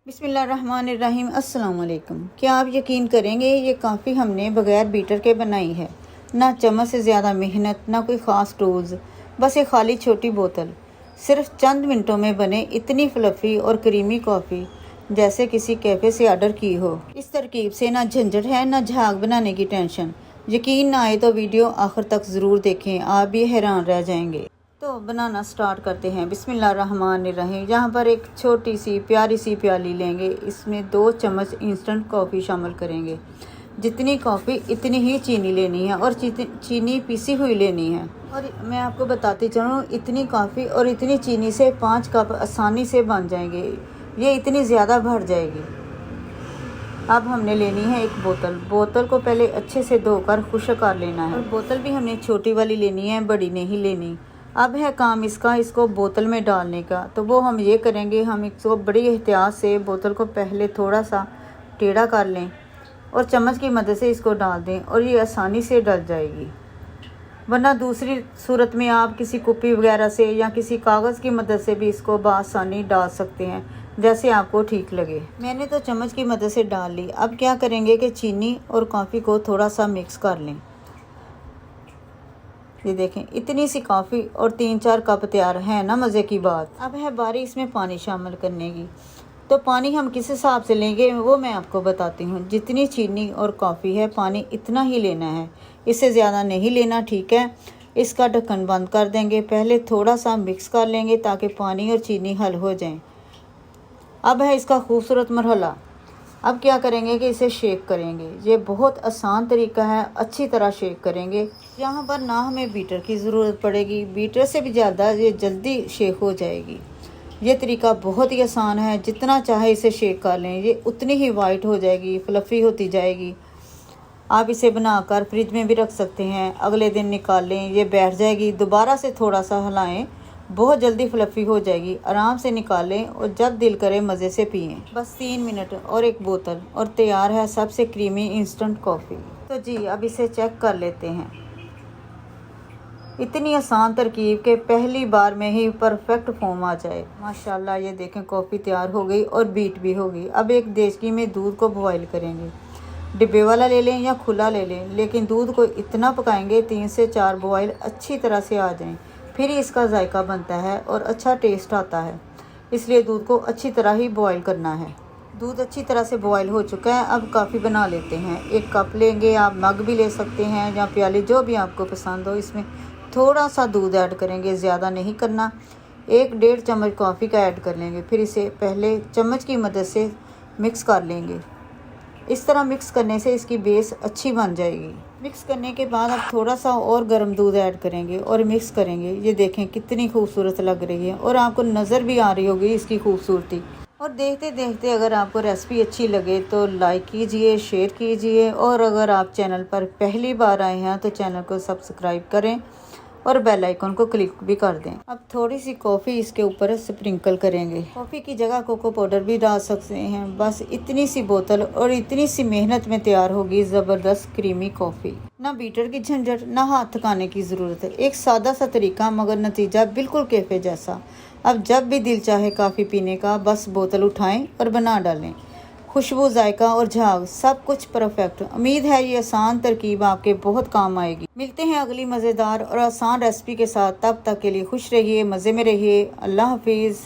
बिस्मिल्लाहिर्रहमानिर्रहीम। अस्सलाम वालेकुम। क्या आप यकीन करेंगे ये काफ़ी हमने बग़ैर बीटर के बनाई है। ना चम्मच से ज़्यादा मेहनत, ना कोई ख़ास टूल्स, बस एक खाली छोटी बोतल। सिर्फ चंद मिनटों में बने इतनी फ्लफ़ी और क्रीमी कॉफ़ी जैसे किसी कैफ़े से ऑर्डर की हो। इस तरकीब से ना झंझट है, ना झाग बनाने की टेंशन। यकीन ना आए तो वीडियो आखिर तक ज़रूर देखें, आप भी हैरान रह जाएंगे। तो बनाना स्टार्ट करते हैं। बिस्मिल्लाहिर्रहमानिर्रहीम। यहाँ पर एक छोटी सी प्यारी सी प्याली लेंगे, इसमें 2 चम्मच इंस्टेंट कॉफ़ी शामिल करेंगे। जितनी कॉफ़ी इतनी ही चीनी लेनी है और चीनी पीसी हुई लेनी है। और मैं आपको बताती चलूँ, इतनी कॉफ़ी और इतनी चीनी से 5 कप आसानी से बन जाएंगे। ये इतनी ज़्यादा भर जाएगी। अब हमने लेनी है एक बोतल को पहले अच्छे से धोकर खुश्क कर लेना है। और बोतल भी हमने छोटी वाली लेनी है, बड़ी नहीं लेनी। अब है काम इसको बोतल में डालने का। तो वो हम ये करेंगे, हम इसको बड़ी एहतियात से बोतल को पहले थोड़ा सा टेढ़ा कर लें और चम्मच की मदद से इसको डाल दें और ये आसानी से डल जाएगी। वरना दूसरी सूरत में आप किसी कुप्पी वगैरह से या किसी कागज़ की मदद से भी इसको बआसानी डाल सकते हैं, जैसे आपको ठीक लगे। मैंने तो चम्मच की मदद से डाल ली। अब क्या करेंगे कि चीनी और कॉफ़ी को थोड़ा सा मिक्स कर लें। ये देखें, इतनी सी कॉफ़ी और 3-4 कप तैयार है ना, मज़े की बात। अब है बारी इसमें पानी शामिल करने की। तो पानी हम किस हिसाब से लेंगे वो मैं आपको बताती हूँ। जितनी चीनी और कॉफ़ी है, पानी इतना ही लेना है, इससे ज़्यादा नहीं लेना, ठीक है। इसका ढक्कन बंद कर देंगे। पहले थोड़ा सा मिक्स कर लेंगे ताकि पानी और चीनी हल हो जाएं। अब है इसका खूबसूरत मरहला। अब क्या करेंगे कि इसे शेक करेंगे। ये बहुत आसान तरीका है, अच्छी तरह शेक करेंगे। यहाँ पर ना हमें बीटर की ज़रूरत पड़ेगी, बीटर से भी ज़्यादा ये जल्दी शेक हो जाएगी। ये तरीका बहुत ही आसान है, जितना चाहे इसे शेक कर लें, ये उतनी ही वाइट हो जाएगी, फ्लफ़ी होती जाएगी। आप इसे बनाकर फ्रिज में भी रख सकते हैं, अगले दिन निकाल लें, ये बैठ जाएगी। दोबारा से थोड़ा सा हिलाएं, बहुत जल्दी फ्लफ़ी हो जाएगी। आराम से निकालें और जब दिल करे मज़े से पिएं। बस 3 मिनट और एक बोतल और तैयार है सबसे क्रीमी इंस्टेंट कॉफ़ी। तो जी, अब इसे चेक कर लेते हैं। इतनी आसान तरकीब के पहली बार में ही परफेक्ट फॉर्म आ जाए। माशाल्लाह, ये देखें, कॉफ़ी तैयार हो गई और बीट भी हो गई। अब एक देचकी में दूध को बॉयल करेंगे। डिब्बे वाला ले लें या खुला ले लें, लेकिन दूध को इतना पकाएंगे 3 से 4 बॉयल अच्छी तरह से आ जाएं, फिर ही इसका जायका बनता है और अच्छा टेस्ट आता है। इसलिए दूध को अच्छी तरह ही बॉयल करना है। दूध अच्छी तरह से बॉयल हो चुका है। अब कॉफ़ी बना लेते हैं। 1 कप लेंगे, आप मग भी ले सकते हैं या प्याली, जो भी आपको पसंद हो। इसमें थोड़ा सा दूध ऐड करेंगे, ज़्यादा नहीं करना। 1-1.5 चम्मच कॉफ़ी का ऐड कर लेंगे। फिर इसे पहले चम्मच की मदद से मिक्स कर लेंगे। इस तरह मिक्स करने से इसकी बेस अच्छी बन जाएगी। मिक्स करने के बाद अब थोड़ा सा और गर्म दूध ऐड करेंगे और मिक्स करेंगे। ये देखें कितनी खूबसूरत लग रही है और आपको नज़र भी आ रही होगी इसकी खूबसूरती। और देखते देखते अगर आपको रेसिपी अच्छी लगे तो लाइक कीजिए, शेयर कीजिए, और अगर आप चैनल पर पहली बार आए हैं तो चैनल को सब्सक्राइब करें और बेल आइकन को क्लिक भी कर दें। अब थोड़ी सी कॉफ़ी इसके ऊपर स्प्रिंकल करेंगे। कॉफ़ी की जगह कोको पाउडर भी डाल सकते हैं। बस इतनी सी बोतल और इतनी सी मेहनत में तैयार होगी ज़बरदस्त क्रीमी कॉफ़ी। ना बीटर की झंझट, ना हाथ थकाने की ज़रूरत है। एक सादा सा तरीका, मगर नतीजा बिल्कुल कैफ़े जैसा। अब जब भी दिल चाहे कॉफ़ी पीने का, बस बोतल उठाएं और बना डालें। खुशबू, जायका और झाग सब कुछ परफेक्ट। उम्मीद है ये आसान तरकीब आपके बहुत काम आएगी। मिलते हैं अगली मज़ेदार और आसान रेसिपी के साथ। तब तक के लिए खुश रहिए, मज़े में रहिए। अल्लाह हाफिज़।